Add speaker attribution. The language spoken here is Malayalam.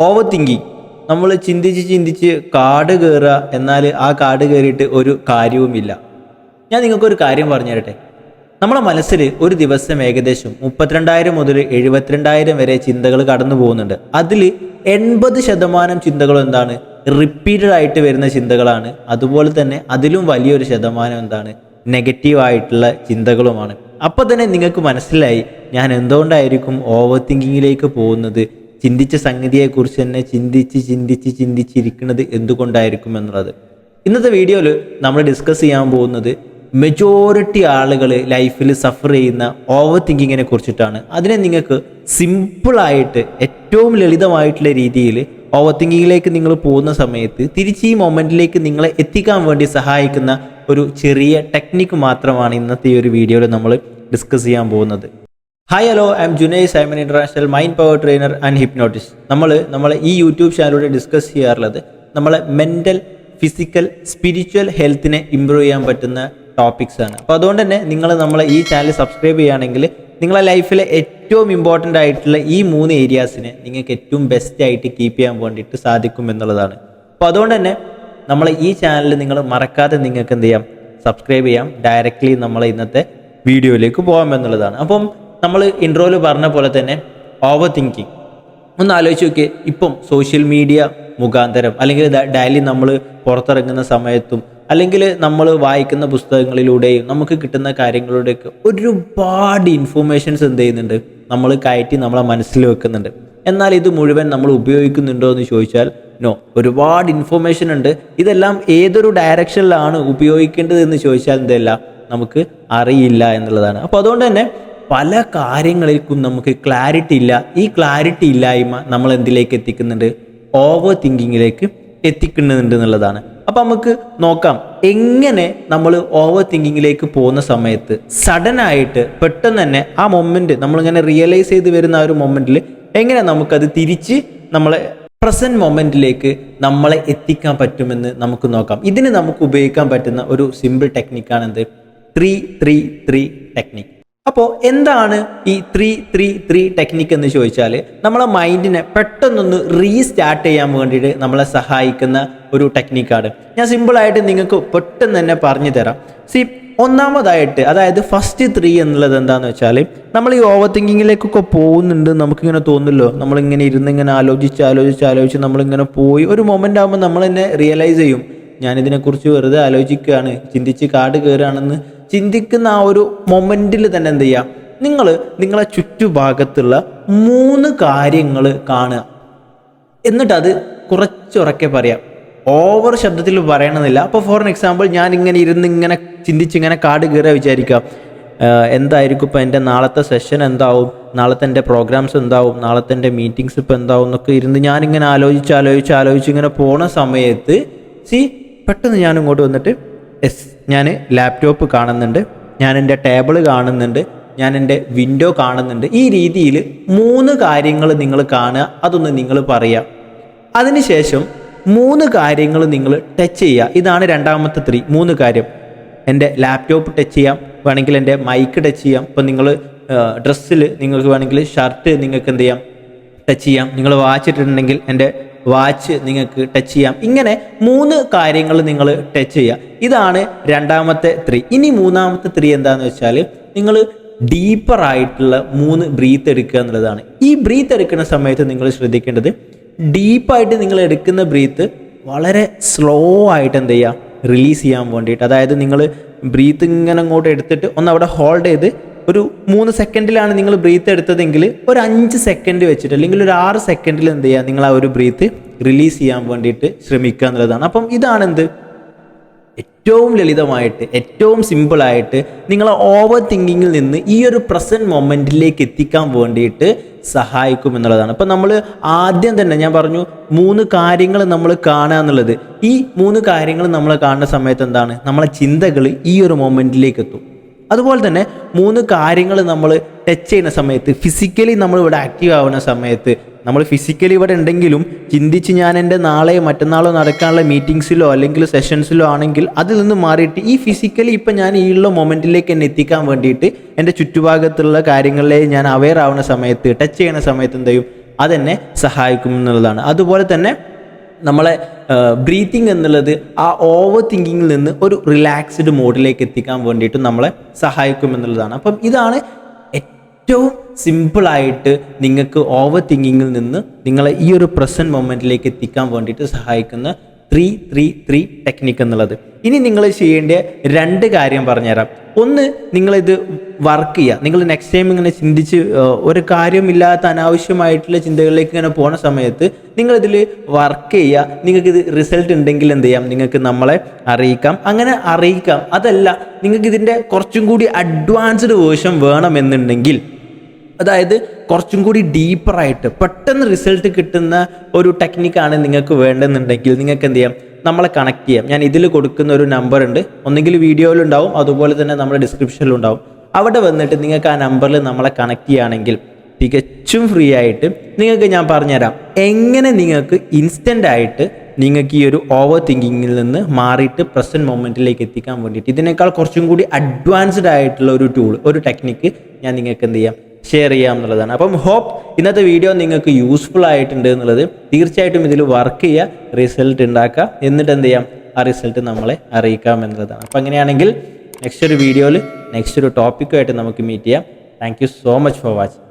Speaker 1: Over thinking. നമ്മൾ ചിന്തിച്ച് കാട് കയറുക, എന്നാൽ ആ കാട് കയറിയിട്ട് ഒരു കാര്യവുമില്ല. ഞാൻ നിങ്ങൾക്കൊരു കാര്യം പറഞ്ഞു തരട്ടെ. നമ്മളെ മനസ്സിൽ ഒരു ദിവസം ഏകദേശം 32,000 മുതൽ 72,000 വരെ ചിന്തകൾ കടന്നു പോകുന്നുണ്ട്. അതിൽ 80% ചിന്തകളും എന്താണ്? റിപ്പീറ്റഡ് ആയിട്ട് വരുന്ന ചിന്തകളാണ്. അതുപോലെ തന്നെ അതിലും വലിയൊരു ശതമാനം എന്താണ്? നെഗറ്റീവായിട്ടുള്ള ചിന്തകളുമാണ്. അപ്പോൾ തന്നെ നിങ്ങൾക്ക് മനസ്സിലായി ഞാൻ എന്തുകൊണ്ടായിരിക്കും ഓവർ തിങ്കിങ്ങിലേക്ക് പോകുന്നത്, ചിന്തിച്ച സംഗതിയെക്കുറിച്ച് തന്നെ ചിന്തിച്ചിരിക്കുന്നത് എന്തുകൊണ്ടായിരിക്കും എന്നുള്ളത്. ഇന്നത്തെ വീഡിയോയിൽ നമ്മൾ ഡിസ്കസ് ചെയ്യാൻ പോകുന്നത് മെജോറിറ്റി ആളുകൾ ലൈഫിൽ സഫർ ചെയ്യുന്ന ഓവർ തിങ്കിങ്ങിനെ കുറിച്ചിട്ടാണ്. അതിനെ നിങ്ങൾക്ക് സിമ്പിളായിട്ട് ഏറ്റവും ലളിതമായിട്ടുള്ള രീതിയിൽ ഓവർ തിങ്കിങ്ങിലേക്ക് നിങ്ങൾ പോകുന്ന സമയത്ത് തിരിച്ച് ഈ മൊമെൻറ്റിലേക്ക് നിങ്ങളെ എത്തിക്കാൻ വേണ്ടി സഹായിക്കുന്ന ഒരു ചെറിയ ടെക്നിക്ക് മാത്രമാണ് ഇന്നത്തെ ഈ ഒരു വീഡിയോയിൽ നമ്മൾ ഡിസ്കസ് ചെയ്യാൻ പോകുന്നത്. Hi hello, I M Junaiz. I M international mind power trainer and hypnotist. നമ്മളെ ഈ യൂട്യൂബ് ചാനലിലൂടെ ഡിസ്കസ് ചെയ്യാറുള്ളത് നമ്മളെ മെൻ്റൽ, ഫിസിക്കൽ, സ്പിരിച്വൽ ഹെൽത്തിനെ ഇമ്പ്രൂവ് ചെയ്യാൻ പറ്റുന്ന ടോപ്പിക്സ് ആണ്. അപ്പോൾ അതുകൊണ്ട് തന്നെ നിങ്ങൾ നമ്മളെ ഈ ചാനൽ സബ്സ്ക്രൈബ് ചെയ്യുകയാണെങ്കിൽ നിങ്ങളെ ലൈഫിലെ ഏറ്റവും ഇമ്പോർട്ടൻ്റ് ആയിട്ടുള്ള ഈ 3 ഏരിയാസിനെ നിങ്ങൾക്ക് ഏറ്റവും ബെസ്റ്റ് ആയിട്ട് കീപ്പ് ചെയ്യാൻ വേണ്ടിയിട്ട് സാധിക്കും എന്നുള്ളതാണ്. അപ്പോൾ അതുകൊണ്ട് തന്നെ നമ്മളെ ഈ ചാനൽ നിങ്ങൾ മറക്കാതെ നിങ്ങൾക്ക് എന്ത് ചെയ്യാം? സബ്സ്ക്രൈബ് ചെയ്യാം. ഡയറക്റ്റ്ലി നമ്മളെ ഇന്നത്തെ വീഡിയോയിലേക്ക് പോകാം എന്നുള്ളതാണ്. അപ്പം നമ്മൾ ഇൻട്രോയിൽ പറഞ്ഞ പോലെ തന്നെ ഓവർ തിങ്കിങ് ഒന്ന് ആലോചിച്ച് നോക്കിയേ. ഇപ്പം സോഷ്യൽ മീഡിയ മുഖാന്തരം അല്ലെങ്കിൽ ഡെയിലി നമ്മൾ പുറത്തിറങ്ങുന്ന സമയത്തും അല്ലെങ്കിൽ നമ്മൾ വായിക്കുന്ന പുസ്തകങ്ങളിലൂടെയും നമുക്ക് കിട്ടുന്ന കാര്യങ്ങളിലൂടെയൊക്കെ ഒരുപാട് ഇൻഫോർമേഷൻസ് എന്ത് ചെയ്യുന്നുണ്ട്? നമ്മൾ കയറ്റി നമ്മളെ മനസ്സിൽ വെക്കുന്നുണ്ട്. എന്നാൽ ഇത് മുഴുവൻ നമ്മൾ ഉപയോഗിക്കുന്നുണ്ടോ എന്ന് ചോദിച്ചാൽ നോ. ഒരുപാട് ഇൻഫോർമേഷൻ ഉണ്ട്. ഇതെല്ലാം ഏതൊരു ഡയറക്ഷനിലാണ് ഉപയോഗിക്കേണ്ടതെന്ന് ചോദിച്ചാൽ എന്തല്ല നമുക്ക് അറിയില്ല എന്നുള്ളതാണ്. അപ്പോൾ അതുകൊണ്ട് തന്നെ പല കാര്യങ്ങളിലേക്കും നമുക്ക് ക്ലാരിറ്റി ഇല്ല. ഈ ക്ലാരിറ്റി ഇല്ലായ്മ നമ്മൾ എന്തിലേക്ക് എത്തിക്കുന്നുണ്ട്? ഓവർ തിങ്കിങ്ങിലേക്ക് എത്തിക്കുന്നുണ്ട് എന്നുള്ളതാണ്. അപ്പം നമുക്ക് നോക്കാം എങ്ങനെ നമ്മൾ ഓവർ തിങ്കിങ്ങിലേക്ക് പോകുന്ന സമയത്ത് സഡനായിട്ട് പെട്ടെന്ന് തന്നെ ആ മൊമെൻറ്റ് നമ്മളിങ്ങനെ റിയലൈസ് ചെയ്ത് വരുന്ന ആ ഒരു മൊമെൻറ്റിൽ എങ്ങനെ നമുക്കത് തിരിച്ച് നമ്മളെ പ്രസൻറ്റ് മൊമെൻറ്റിലേക്ക് നമ്മളെ എത്തിക്കാൻ പറ്റുമെന്ന് നമുക്ക് നോക്കാം. ഇതിന് നമുക്ക് ഉപയോഗിക്കാൻ പറ്റുന്ന ഒരു സിമ്പിൾ ടെക്നിക്കാണ് എന്ത്? 3-3-3 ടെക്നിക്ക്. അപ്പോൾ എന്താണ് ഈ 3-3-3 ടെക്നിക്ക് എന്ന് ചോദിച്ചാൽ നമ്മളെ മൈൻഡിനെ പെട്ടെന്നൊന്ന് റീസ്റ്റാർട്ട് ചെയ്യാൻ വേണ്ടിയിട്ട് നമ്മളെ സഹായിക്കുന്ന ഒരു ടെക്നിക്കാണ്. ഞാൻ സിമ്പിളായിട്ട് നിങ്ങൾക്ക് പെട്ടെന്ന് തന്നെ പറഞ്ഞു തരാം. ഒന്നാമതായിട്ട്, അതായത് ഫസ്റ്റ് 3 എന്നുള്ളത് എന്താണെന്ന് വെച്ചാൽ നമ്മൾ ഈ ഓവർ തിങ്കിങ്ങിലേക്കൊക്കെ പോകുന്നുണ്ട് നമുക്കിങ്ങനെ തോന്നുമല്ലോ. നമ്മളിങ്ങനെ ഇങ്ങനെ ആലോചിച്ച് നമ്മളിങ്ങനെ പോയി ഒരു മൊമെൻ്റ് ആകുമ്പോൾ നമ്മൾ തന്നെ റിയലൈസ് ചെയ്യും ഞാനിതിനെക്കുറിച്ച് വെറുതെ ആലോചിക്കുകയാണ്, ചിന്തിച്ച് കാട് കയറുകയാണെന്ന് ചിന്തിക്കുന്ന ആ ഒരു മൊമെൻറ്റിൽ തന്നെ എന്ത് ചെയ്യുക? നിങ്ങളെ ചുറ്റുഭാഗത്തുള്ള 3 കാര്യങ്ങൾ കാണുക. എന്നിട്ടത് കുറച്ചുറക്കെ പറയാം. ഓവർ ശബ്ദത്തിൽ പറയണമെന്നില്ല. അപ്പോൾ ഫോർ എക്സാമ്പിൾ ഞാൻ ഇങ്ങനെ ചിന്തിച്ചിങ്ങനെ കാട് കയറുക വിചാരിക്കുക. എന്തായിരിക്കും ഇപ്പോൾ എൻ്റെ നാളത്തെ സെഷൻ എന്താവും, നാളത്തെ എൻ്റെ പ്രോഗ്രാംസ് എന്താവും, നാളത്തെ എൻ്റെ മീറ്റിങ്സ് ഇപ്പോൾ എന്താവും എന്നൊക്കെ ഞാനിങ്ങനെ ആലോചിച്ച് ഇങ്ങനെ പോണ സമയത്ത് പെട്ടെന്ന് ഞാൻ ഇങ്ങോട്ട് വന്നിട്ട് ഞാൻ ലാപ്ടോപ്പ് കാണുന്നുണ്ട്, ഞാൻ എൻ്റെ ടേബിൾ കാണുന്നുണ്ട്, ഞാൻ എൻ്റെ വിൻഡോ കാണുന്നുണ്ട്. ഈ രീതിയിൽ 3 കാര്യങ്ങൾ നിങ്ങൾ കാണുക. അതൊന്ന് നിങ്ങൾ പറയുക. അതിനുശേഷം 3 കാര്യങ്ങൾ നിങ്ങൾ ടച്ച് ചെയ്യുക. ഇതാണ് രണ്ടാമത്തെ 3. 3 കാര്യം. എൻ്റെ ലാപ്ടോപ്പ് ടച്ച് ചെയ്യാം, വേണമെങ്കിൽ എൻ്റെ മൈക്ക് ടച്ച് ചെയ്യാം. ഇപ്പം നിങ്ങൾ ഡ്രസ്സിൽ നിങ്ങൾക്ക് വേണമെങ്കിൽ ഷർട്ട് നിങ്ങൾക്ക് എന്ത് ചെയ്യാം? ടച്ച് ചെയ്യാം. നിങ്ങൾ വാച്ച് ഇട്ടിട്ടുണ്ടെങ്കിൽ എൻ്റെ വാച്ച് നിങ്ങൾക്ക് ടച്ച് ചെയ്യാം. ഇങ്ങനെ 3 കാര്യങ്ങൾ നിങ്ങൾ ടച്ച് ചെയ്യുക. ഇതാണ് രണ്ടാമത്തെ 3. ഇനി മൂന്നാമത്തെ 3 എന്താണെന്ന് വെച്ചാൽ നിങ്ങൾ ഡീപ്പറായിട്ടുള്ള 3 ബ്രീത്ത് എടുക്കുക എന്നുള്ളതാണ്. ഈ ബ്രീത്ത് എടുക്കുന്ന സമയത്ത് നിങ്ങൾ ശ്രദ്ധിക്കേണ്ടത് ഡീപ്പായിട്ട് നിങ്ങൾ എടുക്കുന്ന ബ്രീത്ത് വളരെ സ്ലോ ആയിട്ട് എന്ത് ചെയ്യുക? റിലീസ് ചെയ്യാൻ വേണ്ടിയിട്ട്. അതായത് നിങ്ങൾ ബ്രീത്ത് ഇങ്ങനെ അങ്ങോട്ട് എടുത്തിട്ട് ഒന്ന് അവിടെ ഹോൾഡ് ചെയ്ത് ഒരു 3 സെക്കൻഡിലാണ് നിങ്ങൾ ബ്രീത്ത് എടുത്തതെങ്കിൽ ഒരു 5 സെക്കൻഡ് വെച്ചിട്ട് അല്ലെങ്കിൽ ഒരു 6 സെക്കൻഡിൽ എന്ത് ചെയ്യുക? നിങ്ങൾ ആ ഒരു ബ്രീത്ത് റിലീസ് ചെയ്യാൻ വേണ്ടിയിട്ട് ശ്രമിക്കുക എന്നുള്ളതാണ്. അപ്പം ഇതാണ് എന്ത്? ഏറ്റവും ലളിതമായിട്ട് ഏറ്റവും സിമ്പിളായിട്ട് നിങ്ങളെ ഓവർ തിങ്കിങ്ങിൽ നിന്ന് ഈ ഒരു പ്രസൻറ്റ് മൊമെൻറ്റിലേക്ക് എത്തിക്കാൻ വേണ്ടിയിട്ട് സഹായിക്കും എന്നുള്ളതാണ്. അപ്പം നമ്മൾ ആദ്യം തന്നെ ഞാൻ പറഞ്ഞു 3 കാര്യങ്ങൾ നമ്മൾ കാണുക എന്നുള്ളത്. ഈ 3 കാര്യങ്ങൾ നമ്മൾ കാണുന്ന സമയത്ത് എന്താണ്? നമ്മളെ ചിന്തകൾ ഈ ഒരു മൊമെൻറ്റിലേക്ക് എത്തും. അതുപോലെ തന്നെ 3 കാര്യങ്ങൾ നമ്മൾ ടച്ച് ചെയ്യുന്ന സമയത്ത് ഫിസിക്കലി നമ്മൾ ഇവിടെ ആക്റ്റീവ് ആവുന്ന സമയത്ത് നമ്മൾ ഫിസിക്കലി ഇവിടെ ഉണ്ടെങ്കിലും ചിന്തിച്ച് ഞാൻ എൻ്റെ നാളെയോ മറ്റന്നാളോ നടക്കാനുള്ള മീറ്റിങ്സിലോ അല്ലെങ്കിൽ സെഷൻസിലോ ആണെങ്കിൽ അതിൽ നിന്ന് മാറിയിട്ട് ഈ ഫിസിക്കലി ഇപ്പം ഞാൻ ഈ ഉള്ള മൊമെൻറ്റിലേക്ക് എന്നെ എത്തിക്കാൻ വേണ്ടിയിട്ട് എൻ്റെ ചുറ്റുഭാഗത്തുള്ള കാര്യങ്ങളിലെ ഞാൻ അവെയർ ആവുന്ന സമയത്ത് ടച്ച് ചെയ്യുന്ന സമയത്ത് എന്ത് ചെയ്യും? അതെന്നെ സഹായിക്കും എന്നുള്ളതാണ്. അതുപോലെ തന്നെ നമ്മളെ ബ്രീത്തിങ് എന്നുള്ളത് ആ ഓവർ തിങ്കിങ്ങിൽ നിന്ന് ഒരു റിലാക്സ്ഡ് മോഡിലേക്ക് എത്തിക്കാൻ വേണ്ടിയിട്ട് നമ്മളെ സഹായിക്കും എന്നുള്ളതാണ്. അപ്പം ഇതാണ് ഏറ്റവും സിമ്പിളായിട്ട് നിങ്ങൾക്ക് ഓവർ തിങ്കിങ്ങിൽ നിന്ന് നിങ്ങളെ ഈ ഒരു പ്രസൻറ്റ് മൊമെൻറ്റിലേക്ക് എത്തിക്കാൻ വേണ്ടിയിട്ട് സഹായിക്കുന്ന 3-3-3 ടെക്നിക്ക് എന്നുള്ളത്. ഇനി നിങ്ങൾ ചെയ്യേണ്ട 2 കാര്യം പറഞ്ഞുതരാം. ഒന്ന്, നിങ്ങളിത് വർക്ക് ചെയ്യുക. നിങ്ങൾ നെക്സ്റ്റ് ടൈം ഇങ്ങനെ ചിന്തിച്ച് ഒരു കാര്യമില്ലാത്ത അനാവശ്യമായിട്ടുള്ള ചിന്തകളിലേക്ക് ഇങ്ങനെ പോകുന്ന സമയത്ത് നിങ്ങളിതിൽ വർക്ക് ചെയ്യുക. നിങ്ങൾക്കിത് റിസൾട്ട് ഉണ്ടെങ്കിൽ എന്ത് ചെയ്യാം, നിങ്ങൾക്ക് നമ്മളെ അറിയിക്കാം. അങ്ങനെ അറിയിക്കാം. അതല്ല, നിങ്ങൾക്ക് ഇതിൻ്റെ കുറച്ചും കൂടി അഡ്വാൻസ്ഡ് വേർഷൻ വേണമെന്നുണ്ടെങ്കിൽ, അതായത് കുറച്ചും കൂടി ഡീപ്പറായിട്ട് പെട്ടെന്ന് റിസൾട്ട് കിട്ടുന്ന ഒരു ടെക്നിക്കാണ് നിങ്ങൾക്ക് വേണ്ടെന്നുണ്ടെങ്കിൽ നിങ്ങൾക്ക് എന്ത് ചെയ്യാം, നമ്മളെ കണക്ട് ചെയ്യാം. ഞാൻ ഇതിൽ കൊടുക്കുന്ന ഒരു നമ്പർ ഉണ്ട്, ഒന്നെങ്കിൽ വീഡിയോയിലുണ്ടാവും, അതുപോലെ തന്നെ നമ്മുടെ ഡിസ്ക്രിപ്ഷനിലുണ്ടാവും. അവിടെ വന്നിട്ട് നിങ്ങൾക്ക് ആ നമ്പറിൽ നമ്മളെ കണക്ട് ചെയ്യുകയാണെങ്കിൽ തികച്ചും ഫ്രീ ആയിട്ട് നിങ്ങൾക്ക് ഞാൻ പറഞ്ഞുതരാം എങ്ങനെ നിങ്ങൾക്ക് ഇൻസ്റ്റൻ്റ് ആയിട്ട് നിങ്ങൾക്ക് ഈ ഒരു ഓവർ തിങ്കിങ്ങിൽ നിന്ന് മാറിയിട്ട് പ്രസൻറ്റ് മൊമെൻറ്റിലേക്ക് എത്തിക്കാൻ വേണ്ടിയിട്ട് ഇതിനേക്കാൾ കുറച്ചും കൂടി അഡ്വാൻസ്ഡ് ആയിട്ടുള്ള ഒരു ടൂൾ, ഒരു ടെക്നിക്ക് ഞാൻ നിങ്ങൾക്ക് എന്ത് ചെയ്യാം, ഷെയർ ചെയ്യാം എന്നുള്ളതാണ്. അപ്പം ഹോപ്പ് ഇന്നത്തെ വീഡിയോ നിങ്ങൾക്ക് യൂസ്ഫുൾ ആയിട്ടുണ്ട് എന്നുള്ളത്. തീർച്ചയായിട്ടും ഇതിൽ വർക്ക് ചെയ്യുക, റിസൾട്ട് ഉണ്ടാക്കുക, എന്നിട്ട് എന്ത് ചെയ്യാം, ആ റിസൾട്ട് നമ്മളെ അറിയിക്കാം എന്നുള്ളതാണ്. അപ്പം അങ്ങനെയാണെങ്കിൽ നെക്സ്റ്റ് ഒരു വീഡിയോയിൽ നെക്സ്റ്റ് ഒരു ടോപ്പിക്കുമായിട്ട് നമുക്ക് മീറ്റ് ചെയ്യാം. Thank you so much for watching.